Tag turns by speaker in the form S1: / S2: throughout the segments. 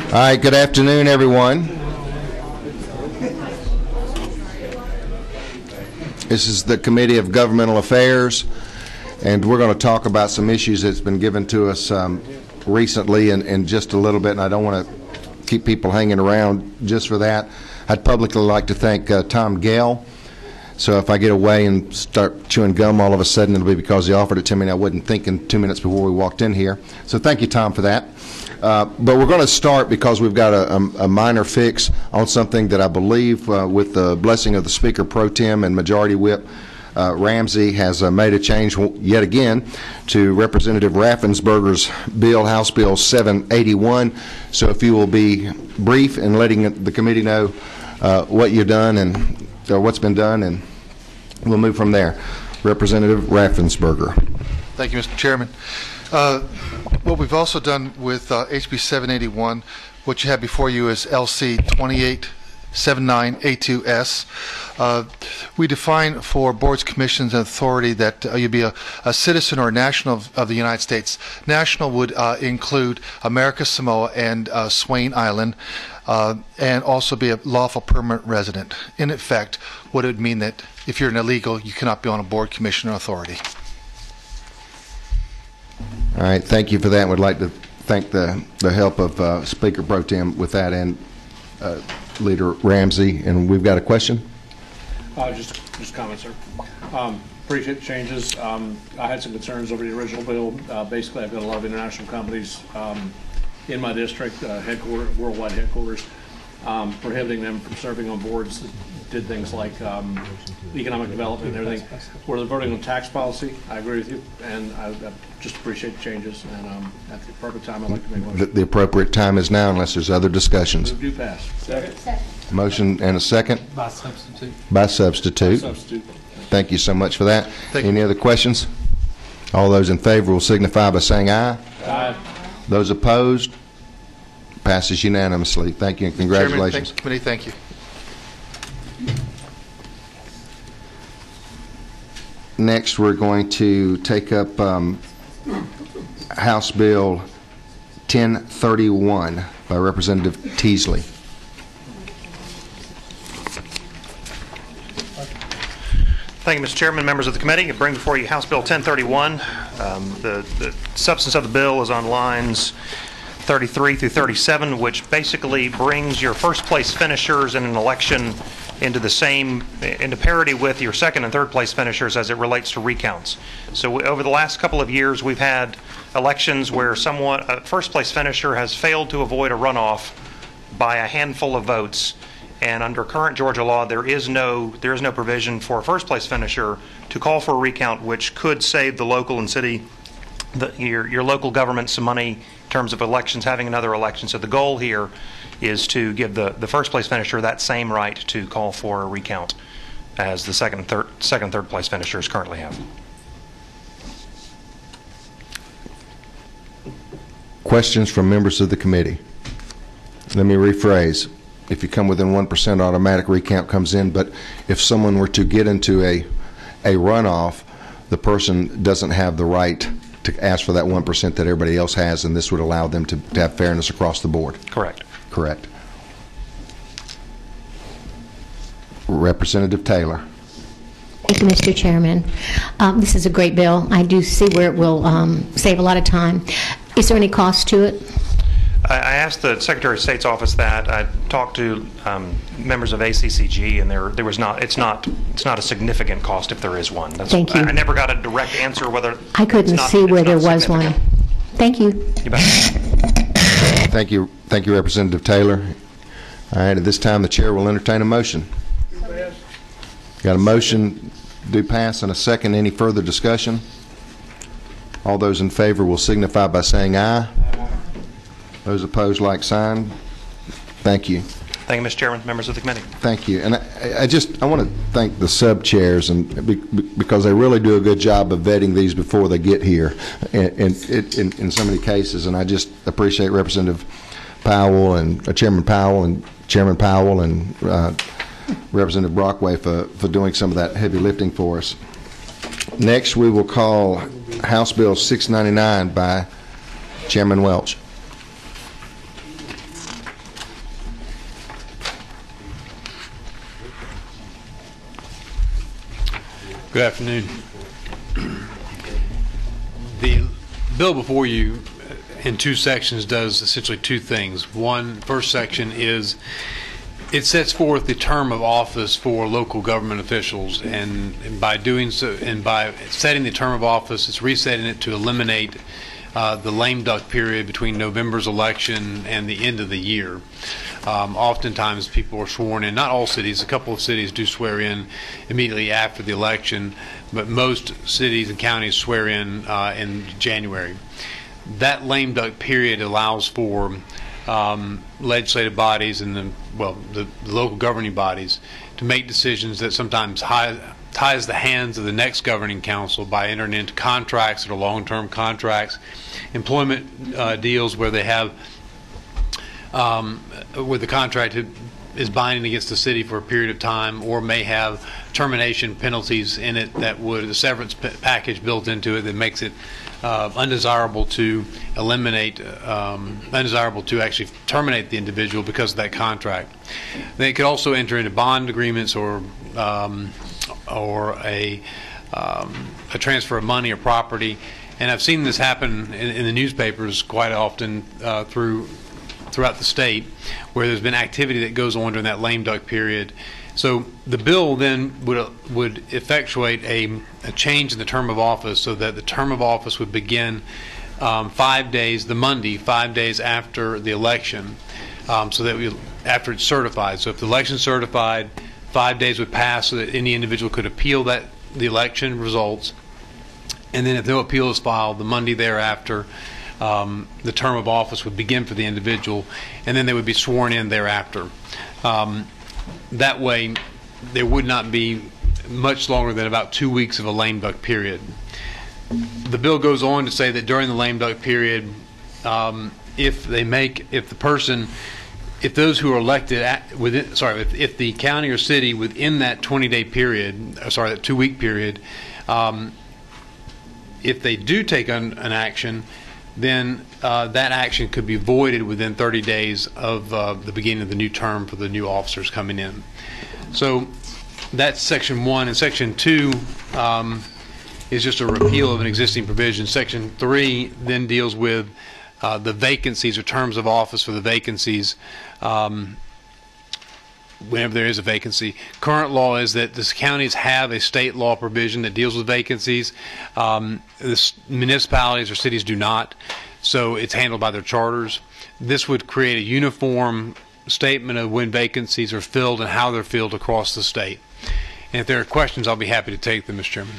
S1: All right, good afternoon, everyone. This is the Committee of Governmental Affairs, and we're going to talk about some issues that's been given to us recently in just a little bit, and I don't want to keep people hanging around just for that. I'd publicly like to thank Tom Gale. So if I get away and start chewing gum all of a sudden, it'll be because he offered it to me and I wasn't thinking 2 minutes before we walked in here. So thank you, Tom, for that. But we're going to start because we've got a minor fix on something that I believe, with the blessing of the Speaker Pro Tem and Majority Whip Ramsey, has made a change yet again to Representative Raffensperger's bill, House Bill 781. So if you will be brief in letting the committee know what you've done or what's been done, and we'll move from there. Representative Raffensperger.
S2: Thank you, Mr. Chairman. What we've also done with HB 781, what you have before you is LC 2879A2S. We define for boards, commissions, and authority that you'd be a citizen or a national of the United States. National would include America Samoa and Swain Island, and also be a lawful permanent resident. In effect, what it would mean that if you're an illegal, you cannot be on a board, commission, or authority.
S1: All right, thank you for that. We'd like to thank the help of Speaker Pro Tem with that, and Leader Ramsey. And we've got a question.
S3: Just comments, sir. Appreciate the changes. I had some concerns over the original bill. Basically, I've got a lot of international companies in my district, worldwide headquarters, prohibiting them from serving on boards that did things like economic development and everything. Where they're voting on tax policy, I agree with you, and I just appreciate the changes. And at the appropriate time, I'd like to make one.
S1: The appropriate time is now, unless there's other discussions.
S3: Move to pass. Second.
S1: Motion and a second.
S4: By substitute.
S1: By substitute. Thank you so much for that. Any other questions? All those in favor will signify by saying aye.
S3: Aye.
S1: Those opposed? Passes unanimously. Thank you and congratulations.
S2: Chairman, thank you.
S1: Next, we're going to take up House Bill 1031 by Representative Teasley.
S5: Thank you, Mr. Chairman, members of the committee. I bring before you House Bill 1031. The substance of the bill is on lines 33 through 37, which basically brings your first place finishers in an election into parity with your second and third place finishers as it relates to recounts. So over the last couple of years, we've had elections where a first place finisher has failed to avoid a runoff by a handful of votes. And under current Georgia law, there is no provision for a first place finisher to call for a recount, which could save the local and city, your local government, some money in terms of elections, having another election. So the goal here is to give the first place finisher that same right to call for a recount as the second and third place finishers currently have.
S1: Questions from members of the committee? Let me rephrase. If you come within 1%, automatic recount comes in, but if someone were to get into a runoff, the person doesn't have the right to ask for that 1% that everybody else has, and this would allow them to have fairness across the board.
S5: Correct.
S1: Correct. Representative Taylor.
S6: Thank you, Mr. Chairman. This is a great bill. I do see where it will save a lot of time. Is there any cost to it?
S5: I asked the Secretary of State's office that. I talked to members of ACCG, and there was not. It's not a significant cost if there is one.
S6: Thank you.
S5: I never got a direct answer whether.
S6: I couldn't see where there was one. Thank you.
S5: You bet.
S1: Thank you, Representative Taylor. All right. At this time, the chair will entertain a motion. Got a motion to pass and a second. Any further discussion? All those in favor will signify by saying aye. Those opposed, like sign. Thank you.
S5: Thank you, Mr. Chairman, members of the committee.
S1: Thank you. And I want to thank the sub-chairs, and because they really do a good job of vetting these before they get here in so many cases. And I just appreciate Representative Powell and Chairman Powell and Representative Brockway for doing some of that heavy lifting for us. Next, we will call House Bill 699 by Chairman Welch.
S4: Good afternoon. The bill before you in two sections does essentially two things. First section is it sets forth the term of office for local government officials, and by doing so, and by setting the term of office, it's resetting it to eliminate the lame duck period between November's election and the end of the year. Oftentimes people are sworn in, not all cities, a couple of cities do swear in immediately after the election, but most cities and counties swear in January. That lame duck period allows for legislative bodies and the local governing bodies to make decisions that sometimes ties the hands of the next governing council by entering into contracts that are long-term contracts, employment deals where they have where the contract is binding against the city for a period of time, or may have termination penalties in it that would a severance package built into it that makes it undesirable to eliminate, undesirable to actually terminate the individual because of that contract. They could also enter into bond agreements or a transfer of money or property. And I've seen this happen in the newspapers quite often throughout the state, where there's been activity that goes on during that lame duck period. So the bill then would effectuate a change in the term of office, so that the term of office would begin 5 days, the Monday, 5 days after the election, so that after it's certified. So if the election's certified, 5 days would pass so that any individual could appeal the election results, and then if no appeal is filed, the Monday thereafter, the term of office would begin for the individual, and then they would be sworn in thereafter. That way, there would not be much longer than about 2 weeks of a lame duck period. The bill goes on to say that during the lame duck period, if those who are elected if the county or city within that 20-day period, that 2-week period, if they do take an action, then that action could be voided within 30 days of the beginning of the new term for the new officers coming in. So that's Section 1. And Section 2 is just a repeal of an existing provision. Section 3 then deals with the vacancies or terms of office for the vacancies whenever there is a vacancy. Current law is that the counties have a state law provision that deals with vacancies. The municipalities or cities do not, so it's handled by their charters. This would create a uniform statement of when vacancies are filled and how they're filled across the state. And if there are questions, I'll be happy to take them, Mr. Chairman.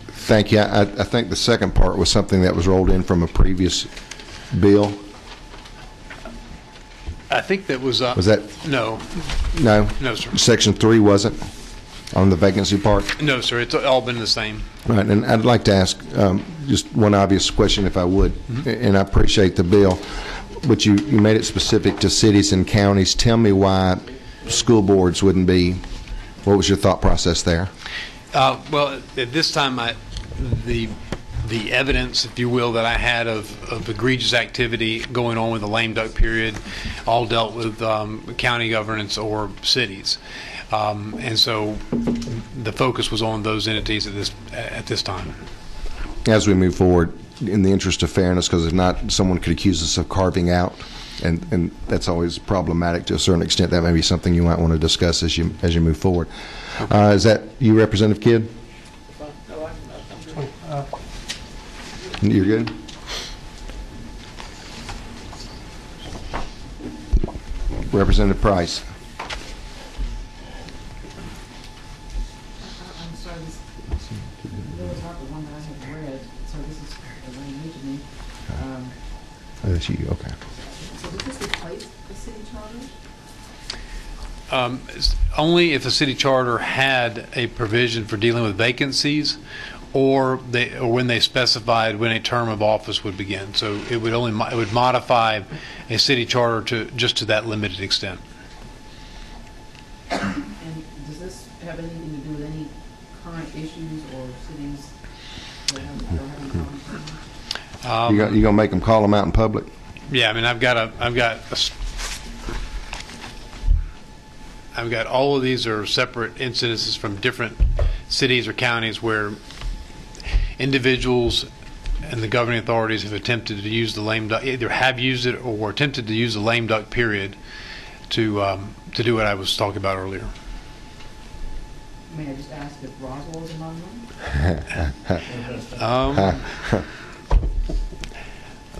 S1: Thank you. I think the second part was something that was rolled in from a previous bill.
S4: I think that was
S1: that?
S4: No, sir.
S1: Section 3 wasn't on the vacancy part?
S4: No, sir. It's all been the same.
S1: Right, and I'd like to ask just one obvious question, if I would, and I appreciate the bill, but you made it specific to cities and counties. Tell me why school boards wouldn't be. What was your thought process there?
S4: Well, at this time, the evidence, if you will, that I had of egregious activity going on with the lame duck period all dealt with county governance or cities. And so the focus was on those entities at this time.
S1: As we move forward, in the interest of fairness, because if not, someone could accuse us of carving out, and that's always problematic to a certain extent. That may be something you might want to discuss as you move forward. Is that you, Representative Kidd? You're good? Representative Price.
S7: I'm sorry, this was not the one that I had read, so this is very new to me.
S1: Oh, that's you, okay.
S7: So does this replace the city charter?
S4: Only if the city charter had a provision for dealing with vacancies, or when they specified when a term of office would begin. So it would modify a city charter to that limited extent.
S7: And does this have anything to do with any current issues or cities that are having problems?
S1: You gonna make them call them out in public?
S4: Yeah, I mean, I've got all of these are separate incidences from different cities or counties where individuals and the governing authorities have attempted to use the lame duck, either have used it or attempted to use the lame duck period to do what I was talking about earlier.
S7: May I just ask if Roswell is among them?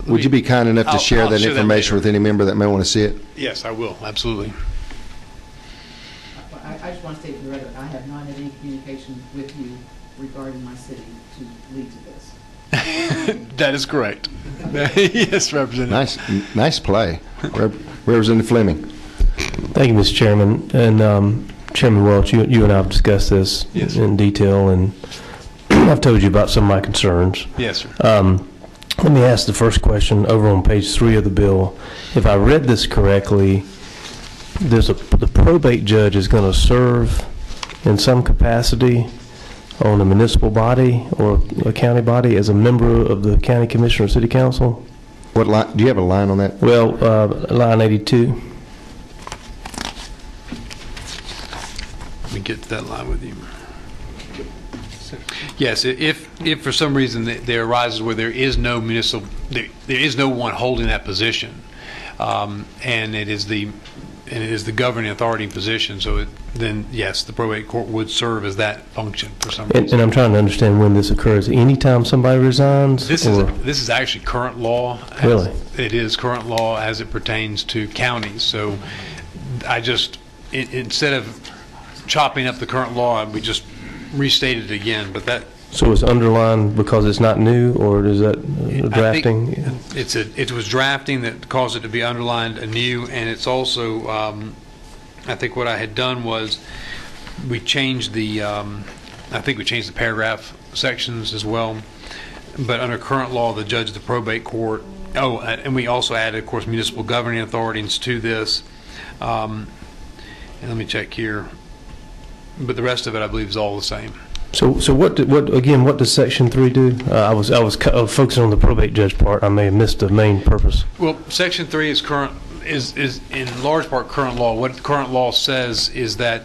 S1: Would you be kind enough to share
S4: I'll
S1: that
S4: share that
S1: information
S4: later.
S1: with any member that may want to see it?
S4: Yes, I will, absolutely.
S7: I just want to state for the record, I have not had any communication with you regarding my city to lead to this.
S4: That is correct. Yes, Representative.
S1: Nice play. Representative Fleming.
S8: Thank you, Mr. Chairman. And Chairman Welch, you and I have discussed this in detail, and I've told you about some of my concerns.
S4: Yes, sir.
S8: Let me ask the first question over on page 3 of the bill. If I read this correctly, the probate judge is going to serve in some capacity on a municipal body or a county body as a member of the county commission or city council?
S1: What line? Do you have a line on that?
S8: Well, line 82.
S4: Let me get to that line with you. Yes, if for some reason there arises where there is no municipal, there is no one holding that position, and it is the governing authority position. So then yes, the probate court would serve as that function for some reason.
S8: And I'm trying to understand when this occurs. Anytime somebody resigns?
S4: This is actually current law.
S8: Really?
S4: It is current law as it pertains to counties. So I just instead of chopping up the current law, we just restated it again. But that.
S8: So it's underlined because it's not new, or is that drafting?
S4: It was drafting that caused it to be underlined anew, and it's also, I think what I had done was we changed the, I think we changed the paragraph sections as well. But under current law, the judge of the probate court, and we also added, of course, municipal governing authorities to this. And let me check here. But the rest of it, I believe, is all the same.
S8: So what does Section 3 do? I was focusing on the probate judge part. I may have missed the main purpose.
S4: Well, Section 3 is in large part current law. What current law says is that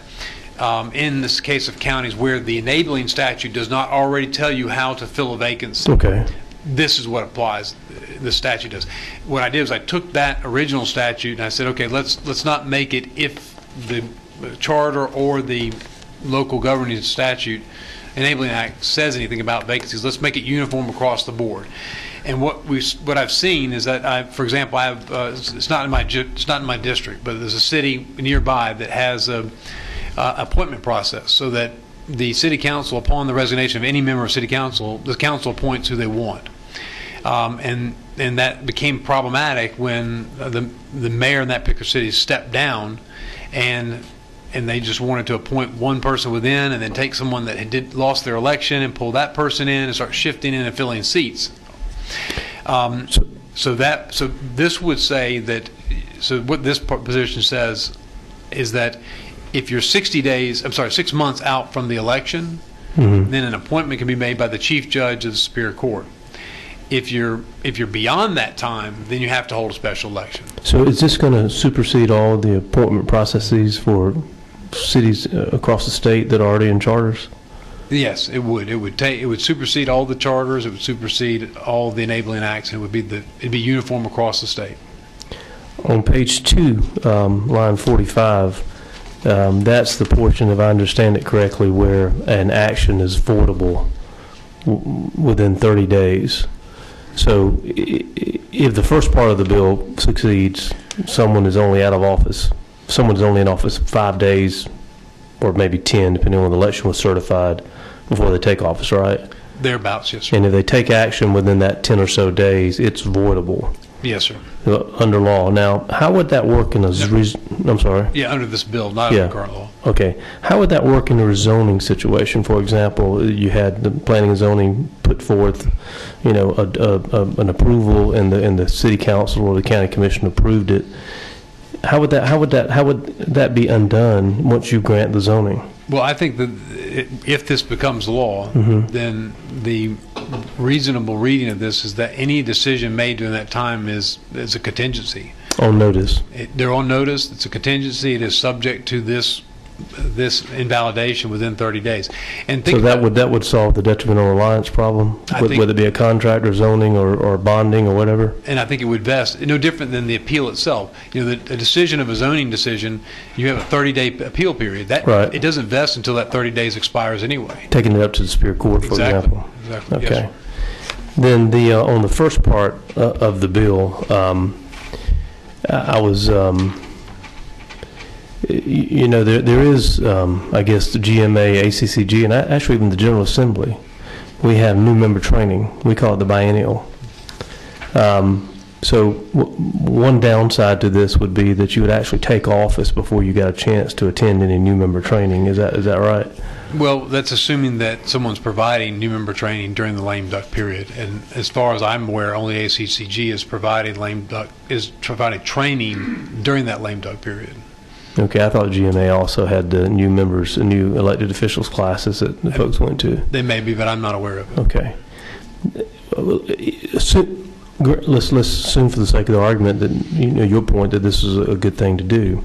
S4: in this case of counties where the enabling statute does not already tell you how to fill a vacancy,
S8: okay,
S4: this is what applies. The statute does. What I did was I took that original statute and I said, okay, let's not make it if the charter or the local governing statute enabling act says anything about vacancies. Let's make it uniform across the board. And what I've seen is that for example, I have it's not in my district, but there's a city nearby that has a appointment process, so that the city council, upon the resignation of any member of city council, the council appoints who they want. And that became problematic when the mayor in that particular city stepped down, and they just wanted to appoint one person within and then take someone that had lost their election and pull that person in and start shifting in and filling seats. So this would say that, so what this position says is that if you're 6 months out from the election, then an appointment can be made by the chief judge of the Superior Court. If you're beyond that time, then you have to hold a special election.
S8: So is this going to supersede all the appointment processes for cities across the state that are already in charters?
S4: Yes, it would. It would supersede all the charters. It would supersede all the enabling acts. And it'd be uniform across the state.
S8: On page 2, line 45, that's the portion, if I understand it correctly, where an action is voidable within 30 days. So if the first part of the bill succeeds, someone's only in office 5 days, or maybe 10, depending on when the election was certified, before they take office, right?
S4: Thereabouts, yes, sir.
S8: And if they take action within that 10 or so days, it's voidable.
S4: Yes, sir.
S8: Under law. Now, how would that work in a... I'm sorry?
S4: Yeah, under this bill, not under current law.
S8: Okay. How would that work in a rezoning situation? For example, you had the planning and zoning put forth, an approval, and the city council or the county commission approved it. How would that be undone once you grant the zoning?
S4: Well, I think that if this becomes law, then the reasonable reading of this is that any decision made during that time is a contingency.
S8: On notice.
S4: They're on notice. It's a contingency. It is subject to this this invalidation within 30 days. And think
S8: So that
S4: about-
S8: would solve the detrimental reliance problem,
S4: I think-
S8: whether it be a contract or zoning or bonding or whatever?
S4: and I think it would vest, no different than the appeal itself. You know, a decision of a zoning decision, you have a 30-day appeal period. That
S8: Right.
S4: It doesn't vest until that 30 days expires anyway.
S8: Taking it up to the Superior Court, for
S4: Exactly.
S8: example?
S4: Exactly. Yes,
S8: Okay.
S4: sir.
S8: Then on the first part of the bill, I was, there is, I guess, the GMA, ACCG, and actually even the General Assembly. We have new member training. We call it the biennial. So one downside to this would be that you would actually take office before you got a chance to attend any new member training. Is that right?
S4: Well, that's assuming that someone's providing new member training during the lame duck period. And as far as I'm aware, only ACCG is providing training during that lame duck period.
S8: Okay, I thought GMA also had the new members, the new elected officials classes that the folks went to.
S4: They may be, but I'm not aware of it.
S8: Okay. Let's assume for the sake of the argument that, your point that this is a good thing to do.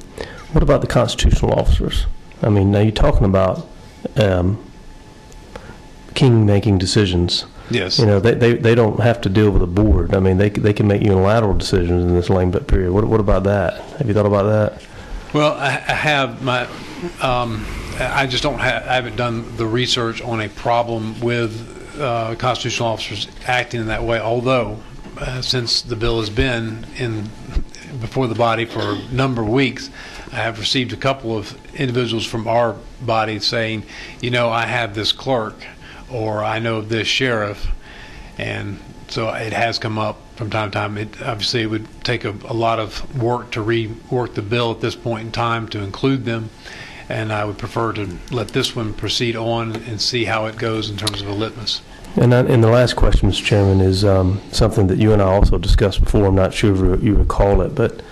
S8: What about the constitutional officers? I mean, now you're talking about king making decisions.
S4: Yes.
S8: They don't have to deal with a board. I mean, they can make unilateral decisions in this lame duck period. What about that? Have you thought about that?
S4: Well, I have my. I just don't have. I haven't done the research on a problem with constitutional officers acting in that way. Although, since the bill has been before the body for a number of weeks, I have received a couple of individuals from our body saying, I have this clerk, or I know of this sheriff, and so it has come up from time to time. Obviously, it would take a lot of work to rework the bill at this point in time to include them, and I would prefer to let this one proceed on and see how it goes in terms of a litmus.
S8: And the last question, Mr. Chairman, is something that you and I also discussed before. I'm not sure if you recall it, but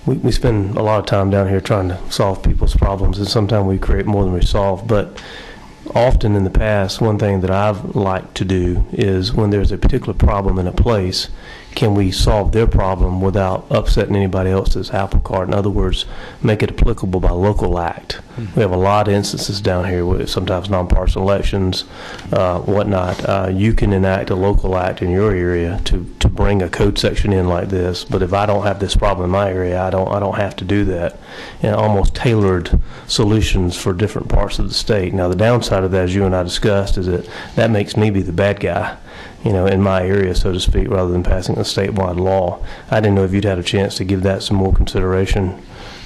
S8: we spend a lot of time down here trying to solve people's problems, and sometimes we create more than we solve. But often in the past, one thing that I've liked to do is when there's a particular problem in a place, can we solve their problem without upsetting anybody else's apple cart? In other words, make it applicable by local act. We have a lot of instances down here with sometimes non-partisan elections, whatnot. You can enact a local act in your area to bring a code section in like this, but if I don't have this problem in my area, I don't have to do that. And almost tailored solutions for different parts of the state. Now, the downside of that, as you and I discussed, is that makes me be the bad guy, in my area, so to speak, rather than passing a statewide law. I didn't know if you'd had a chance to give that some more consideration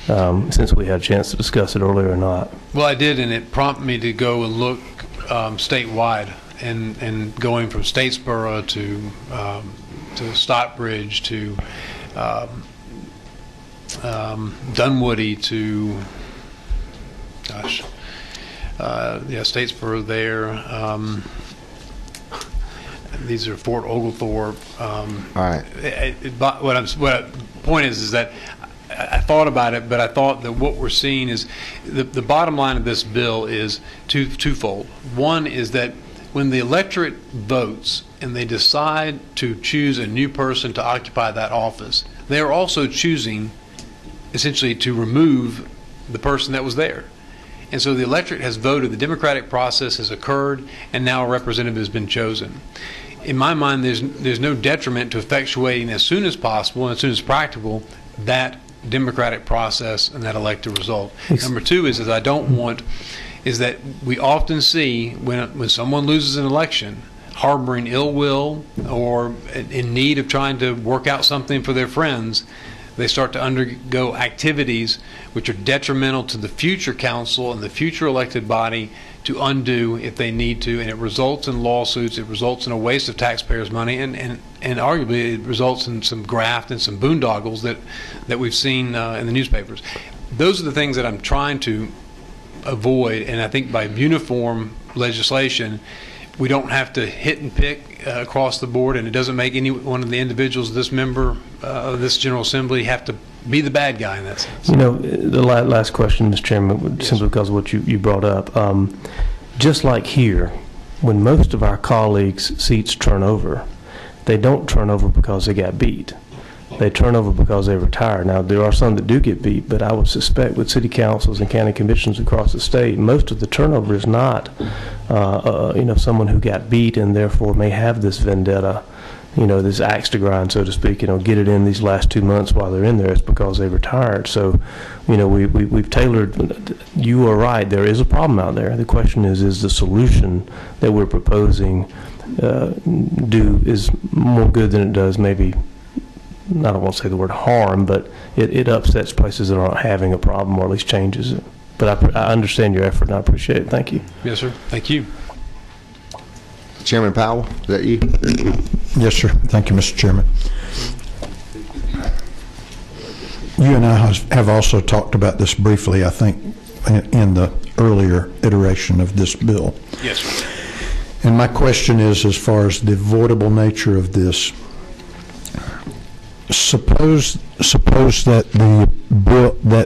S8: since we had a chance to discuss it earlier or not.
S4: Well, I did, and it prompted me to go and look statewide, and going from Statesboro to Stockbridge to Dunwoody to, Statesboro there. These are Fort Oglethorpe.
S1: All right.
S4: Point is that I thought about it, but I thought that what we're seeing is the bottom line of this bill is twofold. One is that when the electorate votes and they decide to choose a new person to occupy that office, they are also choosing essentially to remove the person that was there. And so the electorate has voted, the democratic process has occurred, and now a representative has been chosen. In my mind, there's no detriment to effectuating as soon as possible and as soon as practical that democratic process and that elected result. Number two is I don't want is that we often see when someone loses an election, harboring ill will or in need of trying to work out something for their friends, they start to undergo activities which are detrimental to the future council and the future elected body to undo if they need to, and it results in lawsuits, it results in a waste of taxpayers' money, and arguably it results in some graft and some boondoggles that we've seen in the newspapers. Those are the things that I'm trying to avoid, and I think by uniform legislation, we don't have to hit and pick across the board, and it doesn't make any one of the individuals, this member of this General Assembly, have to be the bad guy in that sense.
S8: The last question, Mr. Chairman, simply because of what you brought up. Just like here, when most of our colleagues' seats turn over, they don't turn over because they got beat. they turn over because they retire. Now, there are some that do get beat, but I would suspect with city councils and county commissions across the state, most of the turnover is not, someone who got beat and therefore may have this vendetta, this axe to grind, so to speak, get it in these last 2 months while they're in there. It's because they retired. So, we've tailored, you are right, there is a problem out there. The question is the solution that we're proposing is more good than it does maybe, I don't want to say the word harm, but it upsets places that aren't having a problem, or at least changes it. But I understand your effort, and I appreciate it. Thank you.
S4: Yes, sir. Thank you.
S1: Chairman Powell, is that you?
S9: Yes, sir. Thank you, Mr. Chairman. You and I have also talked about this briefly, I think, in the earlier iteration of this bill.
S4: Yes, sir.
S9: And my question is, as far as the avoidable nature of this, suppose that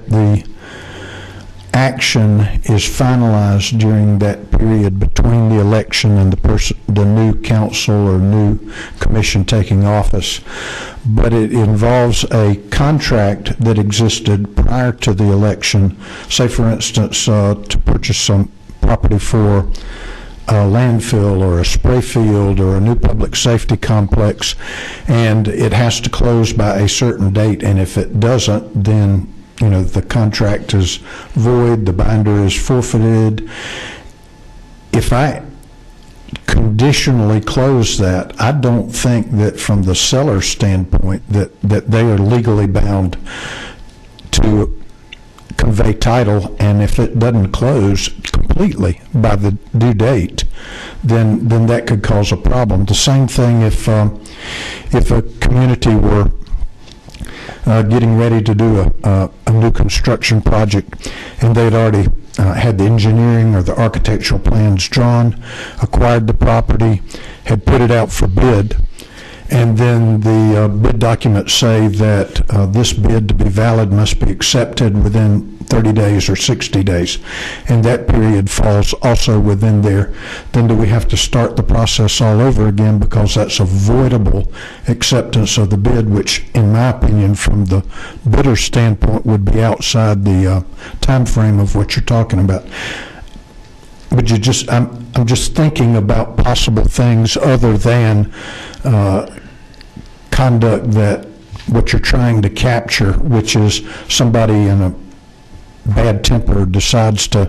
S9: the action is finalized during that period between the election and the new council or new commission taking office, but it involves a contract that existed prior to the election, say for instance to purchase some property for a landfill or a spray field or a new public safety complex, and it has to close by a certain date, and if it doesn't, then the contract is void, the binder is forfeited. If I conditionally close that, I don't think that from the seller's standpoint that they are legally bound to convey title, and if it doesn't close completely by the due date, then that could cause a problem. The same thing if a community were getting ready to do a new construction project, and they'd already had the engineering or the architectural plans drawn, acquired the property, had put it out for bid, and then the bid documents say that this bid to be valid must be accepted within 30 days or 60 days, and that period falls also within there. Then do we have to start the process all over again because that's avoidable acceptance of the bid, which in my opinion from the bidder's standpoint would be outside the time frame of what you're talking about. But I'm just thinking about possible things other than conduct that what you're trying to capture, which is somebody in a bad temper decides to,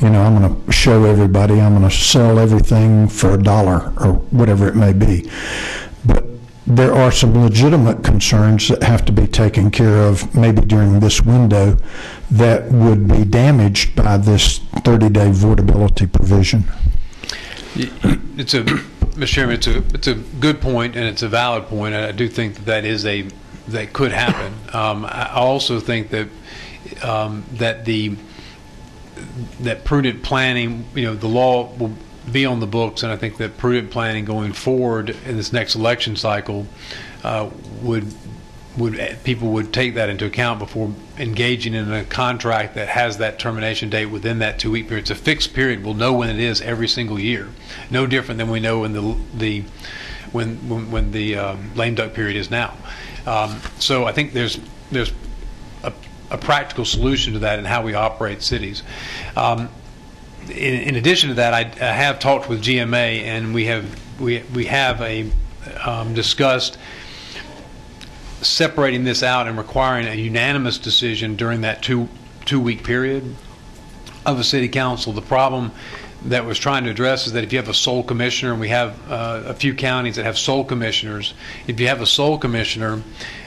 S9: I'm going to show everybody, I'm going to sell everything for $1 or whatever it may be. But there are some legitimate concerns that have to be taken care of maybe during this window that would be damaged by this 30-day voidability provision.
S4: Mr. Chairman, it's a good point, and it's a valid point. I do think that could happen. I also think that that prudent planning, the law will be on the books, and I think that prudent planning going forward in this next election cycle people would take that into account before engaging in a contract that has that termination date within that 2-week period. It's a fixed period. We'll know when it is every single year. No different than we know when the lame duck period is now. So I think there's a practical solution to that in how we operate cities. In addition to that, I have talked with GMA, and we have discussed separating this out and requiring a unanimous decision during that two-week period of a city council. The problem that was trying to address is that if you have a sole commissioner, and we have a few counties that have sole commissioners, if you have a sole commissioner,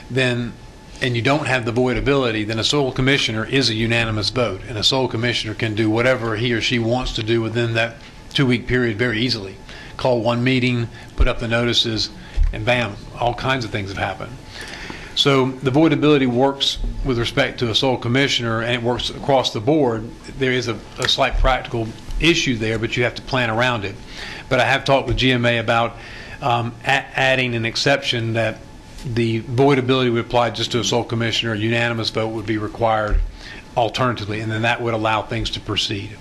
S4: then and you don't have the voidability, then a sole commissioner is a unanimous vote, and a sole commissioner can do whatever he or she wants to do within that 2-week period very easily. Call one meeting, put up the notices, and bam, all kinds of things have happened. So the voidability works with respect to a sole commissioner, and it works across the board. There is a slight practical issue there, but you have to plan around it. But I have talked with GMA about adding an exception that the voidability would apply just to a sole commissioner. A unanimous vote would be required alternatively, and then that would allow things to proceed.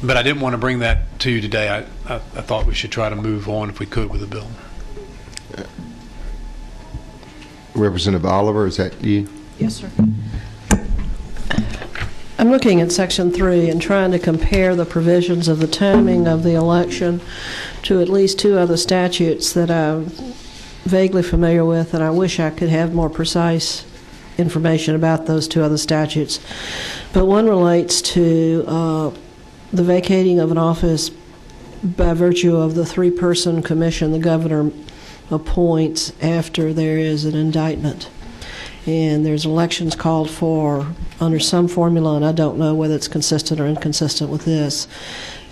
S4: But I didn't want to bring that to you today. I thought we should try to move on if we could with the bill.
S1: Representative Oliver, is that you?
S10: Yes, sir. I'm looking at Section 3 and trying to compare the provisions of the timing of the election to at least two other statutes that I'm vaguely familiar with, and I wish I could have more precise information about those two other statutes. But one relates to the vacating of an office by virtue of the three-person commission the governor appoints after there is an indictment. And there's elections called for under some formula, and I don't know whether it's consistent or inconsistent with this.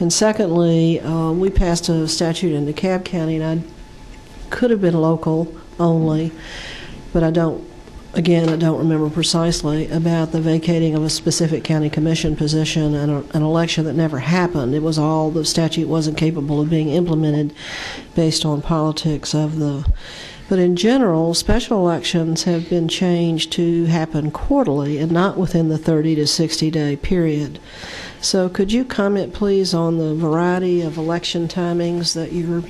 S10: And secondly, we passed a statute in DeKalb County, and I could have been local only, but I don't remember precisely, about the vacating of a specific county commission position and an election that never happened. It was all, the statute wasn't capable of being implemented based on politics of the... But in general, special elections have been changed to happen quarterly and not within the 30 to 60-day period. So could you comment, please, on the variety of election timings that you're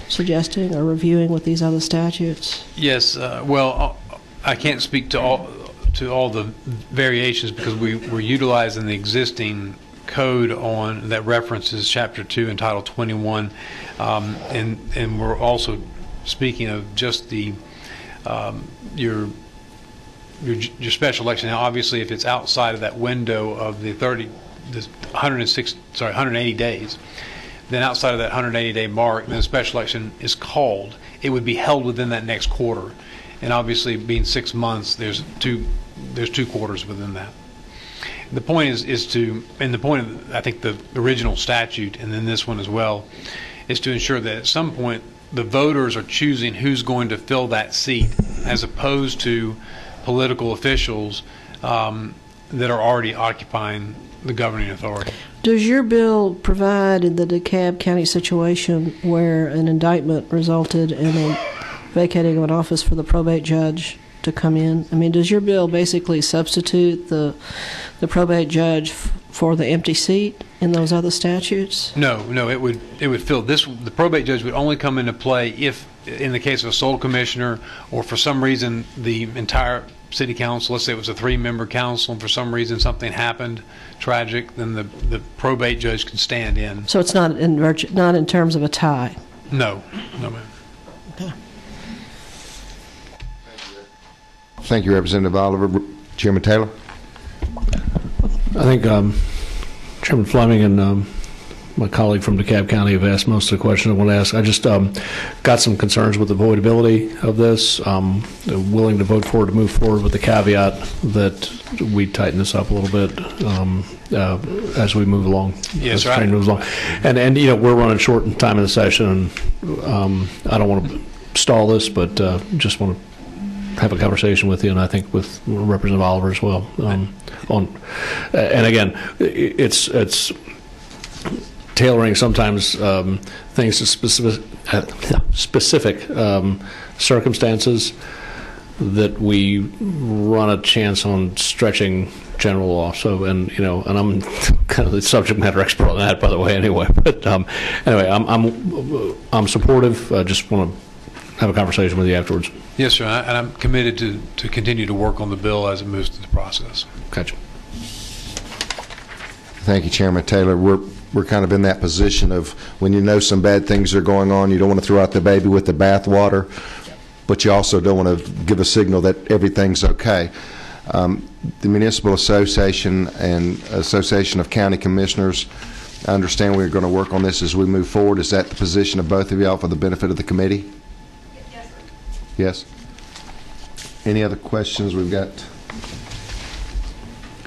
S10: suggesting or reviewing with these other statutes?
S4: Yes. Well, I can't speak to all the variations because we're utilizing the existing code on that references Chapter 2 and Title 21, and we're also speaking of just the your special election. Now, obviously, if it's outside of that window of the 180 days, then outside of that 180-day mark, then a special election is called. It would be held within that next quarter, and obviously, being 6 months, there's two quarters within that. The point is to, and the point of I think the original statute, and then this one as well, is to ensure that at some point the voters are choosing who's going to fill that seat, as opposed to political officials that are already occupying the governing authority.
S10: Does your bill provide, in the DeKalb County situation where an indictment resulted in a vacating of an office, for the probate judge to come in? I mean, does your bill basically substitute the probate judge for the empty seat in those other statutes?
S4: No, it would fill this. The probate judge would only come into play if, in the case of a sole commissioner, or for some reason the entire city council, let's say it was a 3-member council, and for some reason something happened tragic, then the probate judge can stand in.
S10: So it's not in terms of a tie?
S4: No, ma'am.
S10: Okay.
S1: Thank you, Representative Oliver. Chairman Taylor?
S11: I think Chairman Fleming and my colleague from DeKalb County have asked most of the questions I want to ask. I just got some concerns with the voidability of this. Willing to vote for it, to move forward, with the caveat that we tighten this up a little bit as we move along.
S4: Yes,
S11: right. Moves along. And you know, we're running short in time in the session, and I don't want to stall this, but just want to have a conversation with you, and I think with Representative Oliver as well. And again, it's tailoring sometimes things to specific circumstances that we run a chance on stretching general law. So, and I'm kind of the subject matter expert on that, by the way. Anyway, but anyway, I'm supportive. I just want to have a conversation with you afterwards.
S4: Yes, sir, and I'm committed to continue to work on the bill as it moves through the process.
S11: Gotcha.
S1: Thank you, Chairman Taylor. We're kind of in that position of when you know some bad things are going on, you don't want to throw out the baby with the bathwater, but you also don't want to give a signal that everything's okay. The Municipal Association and Association of County Commissioners, I understand we're going to work on this as we move forward. Is that the position of both of y'all for the benefit of the committee?
S7: Yes, sir.
S1: Yes. Any other questions? We've got.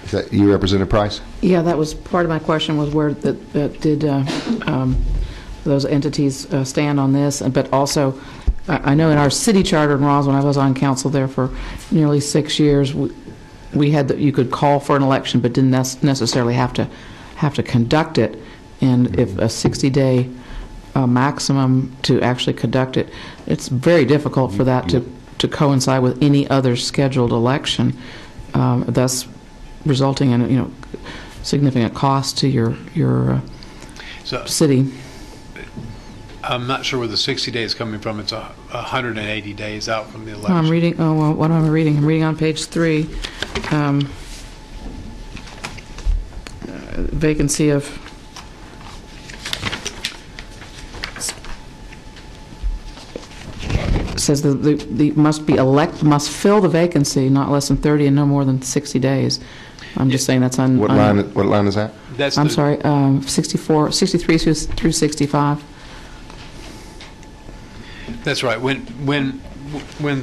S1: Is that you, Representative Price?
S7: Yeah, that was part of my question, was where did those entities stand on this? But also, I know in our city charter in Roswell, I was on council there for nearly 6 years, we had that you could call for an election but didn't necessarily have to conduct it. And if a 60-day maximum to actually conduct it, it's very difficult for that to coincide with any other scheduled election, thus resulting in significant cost to your city.
S4: I'm not sure where the 60 days is coming from. It's 180 days out from the election.
S7: I'm reading, oh, well, what am I reading? I'm reading on page 3. Vacancy of, it says the must fill the vacancy not less than 30 and no more than 60 days. I'm just saying that's on.
S1: What line is that?
S7: I'm sorry, 63 through 65.
S4: That's right. When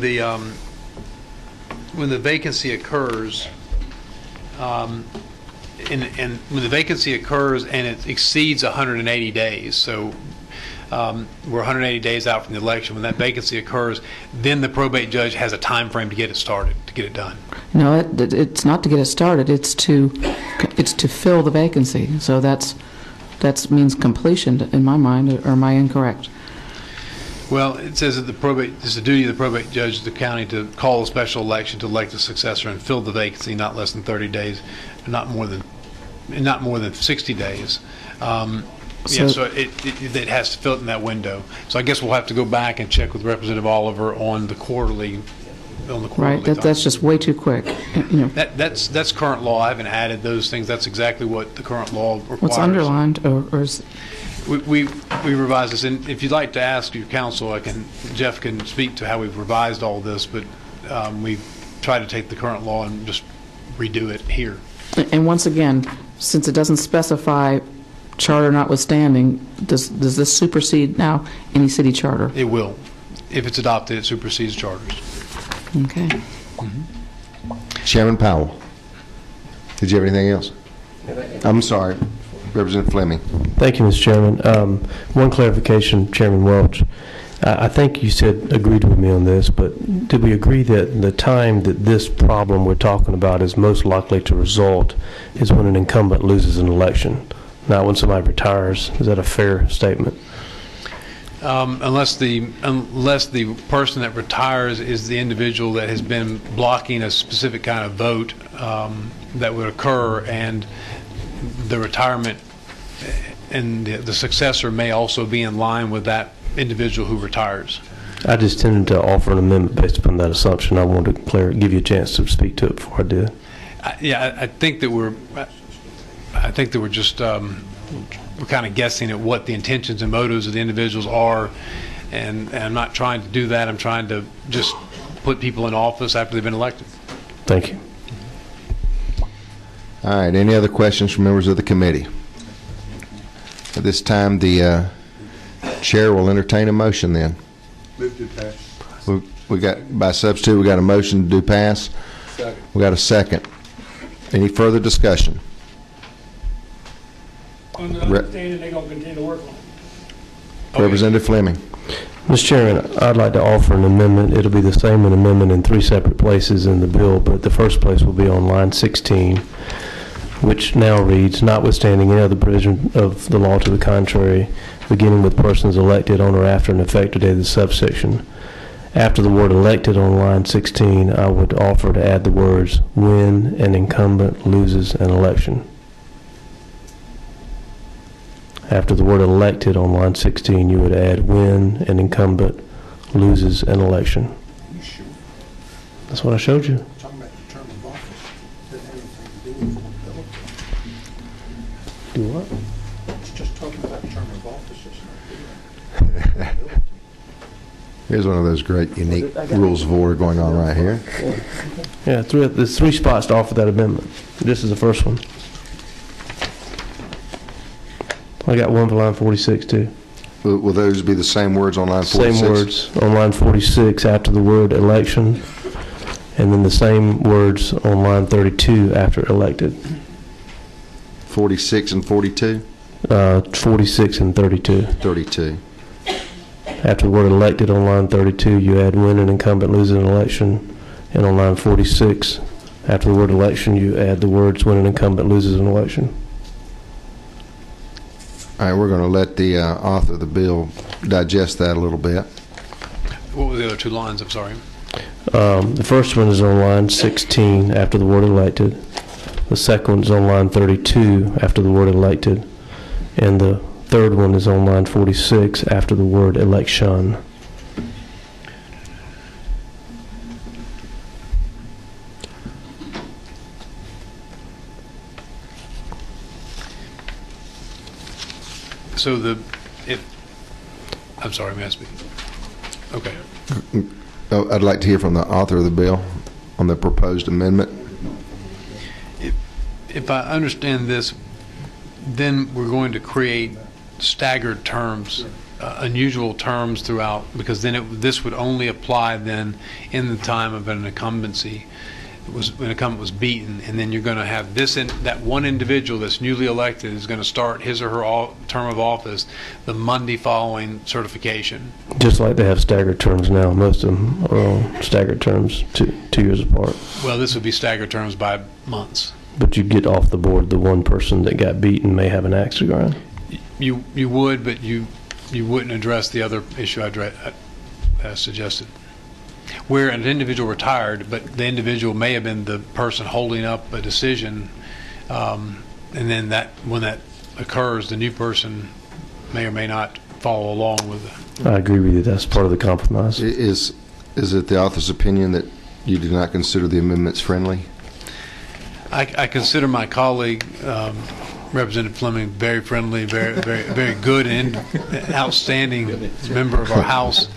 S4: the vacancy occurs, and when the vacancy occurs and it exceeds 180 days, so we're 180 days out from the election. When that vacancy occurs, then the probate judge has a time frame to get it started, to get it done.
S7: No, it's not to get it started. It's to fill the vacancy. So that means completion in my mind. Or am I incorrect?
S4: Well, it says that it's the duty of the probate judge of the county to call a special election to elect a successor and fill the vacancy not less than 30 days, not more than 60 days. So it has to fill it in that window. So I guess we'll have to go back and check with Representative Oliver on the quarterly.
S7: Right. That's just way too quick.
S4: That's current law. I haven't added those things. That's exactly what the current law requires.
S7: What's underlined, or is
S4: we revised this, and if you'd like to ask your counsel, Jeff can speak to how we've revised all this, but we try to take the current law and just redo it here.
S7: And once again, since it doesn't specify charter notwithstanding, does this supersede now any city charter?
S4: It will. If it's adopted, it supersedes charters.
S7: Okay.
S1: Chairman Powell, did you have anything else? I'm sorry, Representative Fleming.
S8: Thank you, Mr. Chairman. One clarification, Chairman Welch. I think you said agreed with me on this, but did we agree that the time that this problem we're talking about is most likely to result is when an incumbent loses an election, not when somebody retires? Is that a fair statement?
S4: Unless the person that retires is the individual that has been blocking a specific kind of vote that would occur, and the retirement and the successor may also be in line with that individual who retires.
S8: I just tended to offer an amendment based upon that assumption. I wanted to give you a chance to speak to it before I did.
S4: I think that we're just we're kind of guessing at what the intentions and motives of the individuals are, and I'm not trying to do that. I'm trying to just put people in office after they've been elected.
S8: Thank you.
S1: All right, any other questions from members of the committee? At this time, the chair will entertain a motion then.
S12: Move to pass.
S1: We got, by substitute, we got a motion to do pass.
S12: Second.
S1: We got a second. Any further discussion?
S3: On the understanding they're going to continue to work on it.
S1: Representative Fleming.
S8: Mr. Chairman, I'd like to offer an amendment. It'll be the same an amendment in 3 separate places in the bill, but the first place will be on line 16, which now reads, notwithstanding any other provision of the law to the contrary, beginning with persons elected on or after an effective date of the subsection. After the word elected on line 16, I would offer to add the words, when an incumbent loses an election. After the word elected on line 16, you would add when an incumbent loses an election.
S12: You sure?
S8: That's what I showed you.
S12: Talking about the term of office. Doesn't have anything to do with the bill.
S8: Do what?
S12: It's just talking about the term of office. It's not doing it.
S1: Here's one of those great, unique rules of order going on right here.
S8: Yeah, there's 3 spots to offer that amendment. This is the first one. I got one for line 46 too.
S1: Will those be the same words on line 46?
S8: Same words on line 46 after the word election, and then the same words on line 32 after elected.
S1: 46 and 42?
S8: 46 and 32.
S1: 32.
S8: After the word elected on line 32, you add when an incumbent loses an election, and on line 46, after the word election, you add the words when an incumbent loses an election.
S1: All right, we're going to let the author of the bill digest that a little bit.
S4: What were the other 2 lines? I'm sorry.
S8: The first one is on line 16 after the word elected. The second one is on line 32 after the word elected. And the third one is on line 46 after the word election.
S4: So I'm sorry, may I speak? Okay.
S1: I'd like to hear from the author of the bill on the proposed amendment.
S4: If I understand this, then we're going to create staggered terms, unusual terms throughout, because then this would only apply then in the time of an incumbency. When an incumbent was beaten, and then you're going to have that one individual that's newly elected is going to start his or her term of office the Monday following certification.
S8: Just like they have staggered terms now. Most of them are on staggered terms, 2 years apart.
S4: Well, this would be staggered terms by months.
S8: But you get off the board, the one person that got beaten may have an axe to grind.
S4: You would, but you wouldn't address the other issue I suggested. Where an individual retired, but the individual may have been the person holding up a decision, and then when that occurs, the new person may or may not follow along with it.
S8: I agree with you. That's part of the compromise.
S1: Is it the author's opinion that you do not consider the amendments friendly?
S4: I consider my colleague, Representative Fleming, very friendly, very good and outstanding member of our House.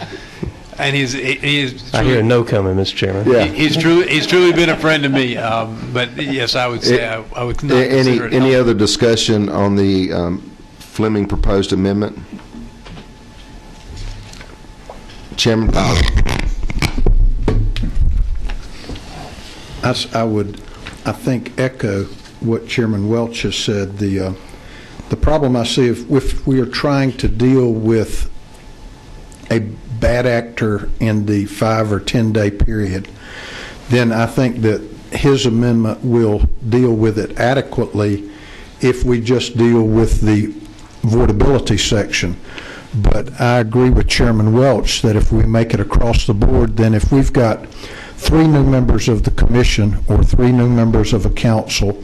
S4: And he is.
S8: I hear a no coming, Mr. Chairman.
S1: Yeah.
S4: He's truly been a friend to me. But yes, I would say I would not consider it.
S1: Any other discussion on the Fleming proposed amendment? Chairman Powell.
S9: I would, I think, echo what Chairman Welch has said. The problem I see if we are trying to deal with a bad actor in the 5 or 10 day period, then I think that his amendment will deal with it adequately if we just deal with the voidability section. But I agree with Chairman Welch that if we make it across the board, then if we've got 3 new members of the commission or 3 new members of a council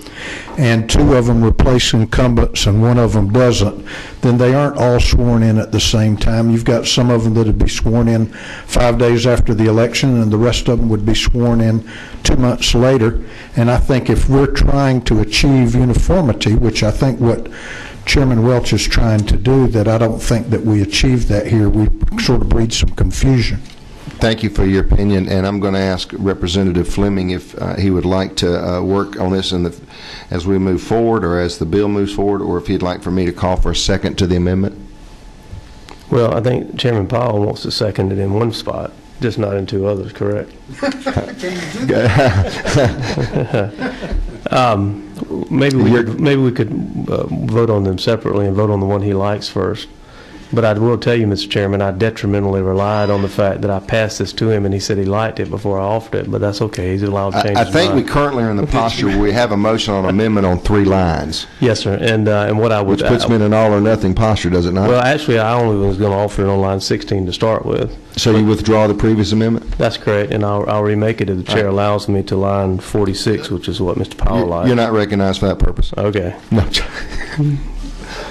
S9: and 2 of them replace incumbents and 1 of them doesn't, then they aren't all sworn in at the same time. You've got some of them that would be sworn in 5 days after the election and the rest of them would be sworn in 2 months later. And I think if we're trying to achieve uniformity, which I think what Chairman Welch is trying to do, that I don't think that we achieve that here. We sort of breed some confusion.
S1: Thank you for your opinion, and I'm going to ask Representative Fleming if he would like to work on this as we move forward, or as the bill moves forward, or if he'd like for me to call for a second to the amendment.
S8: Well, I think Chairman Powell wants to second it in one spot, just not in 2 others, correct? Maybe we could vote on them separately and vote on the one he likes first. But I will tell you, Mr. Chairman, I detrimentally relied on the fact that I passed this to him and he said he liked it before I offered it, but that's okay. He's allowed to change his mind.
S1: I think we currently are in the posture where we have a motion on amendment on 3 lines.
S8: Yes, sir. And what I would...
S1: Which puts me in an all or nothing posture, does it not?
S8: Well, actually, I only was going to offer it on line 16 to start with.
S1: So you withdraw the previous amendment?
S8: That's correct, and I'll remake it if the chair allows me to line 46, which is what Mr. Powell liked.
S1: You're not recognized for that purpose.
S8: Okay.
S1: No.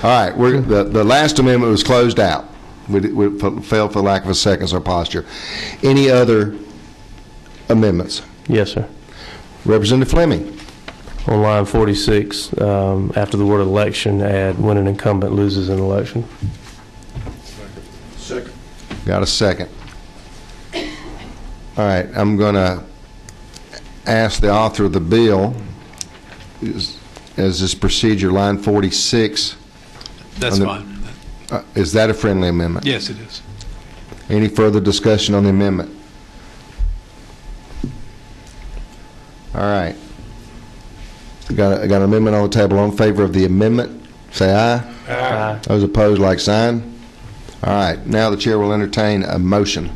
S1: All right, the last amendment was closed out. We failed for lack of a second, so posture. Any other amendments?
S8: Yes, sir.
S1: Representative Fleming.
S8: On line 46, after the word election, add when an incumbent loses an election.
S12: Second.
S1: Got a second. All right, I'm going to ask the author of the bill, as this procedure, line 46.
S4: That's fine.
S1: Is that a friendly amendment?
S4: Yes, it is.
S1: Any further discussion on the amendment? All right. Got an amendment on the table. All in favor of the amendment, say aye.
S8: Aye.
S1: Those opposed, like sign. All right. Now the chair will entertain a motion.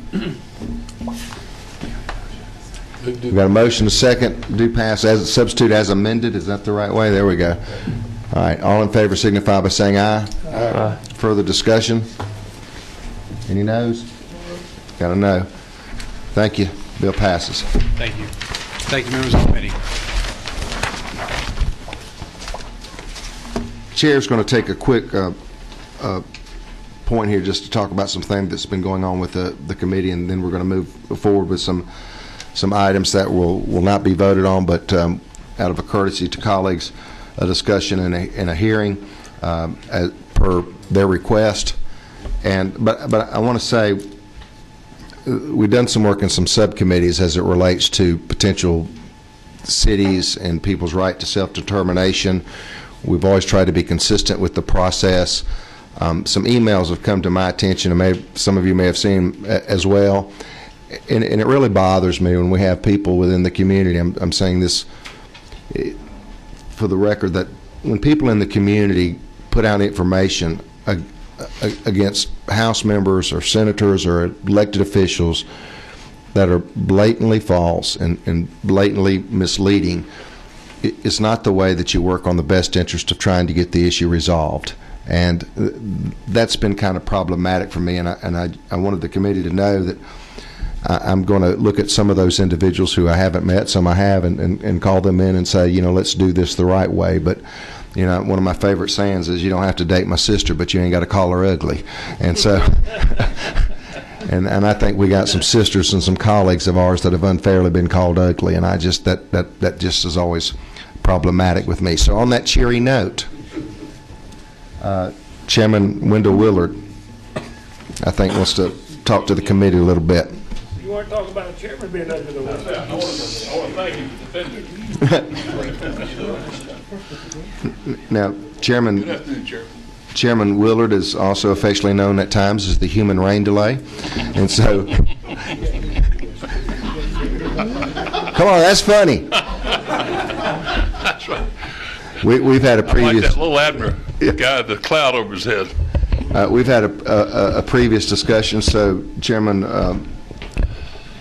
S1: We've got a motion, a second, do pass as substitute as amended. Is that the right way? There we go. All right. All in favor signify by saying aye.
S8: Aye.
S1: Further discussion? Any noes? Got a no. Thank you. Bill passes.
S4: Thank you. Thank you, members of the committee.
S1: Chair's going to take a quick point here just to talk about some things that's been going on with the committee, and then we're going to move forward with some items that will not be voted on, but out of a courtesy to colleagues, a discussion and a hearing as per their request. But I want to say we've done some work in some subcommittees as it relates to potential cities and people's right to self-determination. We've always tried to be consistent with the process. Some emails have come to my attention, and some of you may have seen as well, and it really bothers me when we have people within the community. I'm saying this for the record, that when people in the community put out information against House members or senators or elected officials that are blatantly false and blatantly misleading, it's not the way that you work on the best interest of trying to get the issue resolved. And that's been kind of problematic for me, and I wanted the committee to know that I'm going to look at some of those individuals who I haven't met, some I have, and call them in and say, let's do this the right way. But one of my favorite sayings is, you don't have to date my sister, but you ain't got to call her ugly. And so, and I think we got some sisters and some colleagues of ours that have unfairly been called ugly, and I just that just is always problematic with me. So on that cheery note, Chairman Wendell Willard, I think, wants to talk to the committee a little bit.
S13: You want to talk about the chairman being ugly? I want to thank you for defending.
S1: Now, Chairman Willard is also affectionately known at times as the human rain delay, and so come on, that's funny.
S13: That's right.
S1: We've had a previous.
S13: I like that little Abner guy with the cloud over his head.
S1: We've had a previous discussion, so Chairman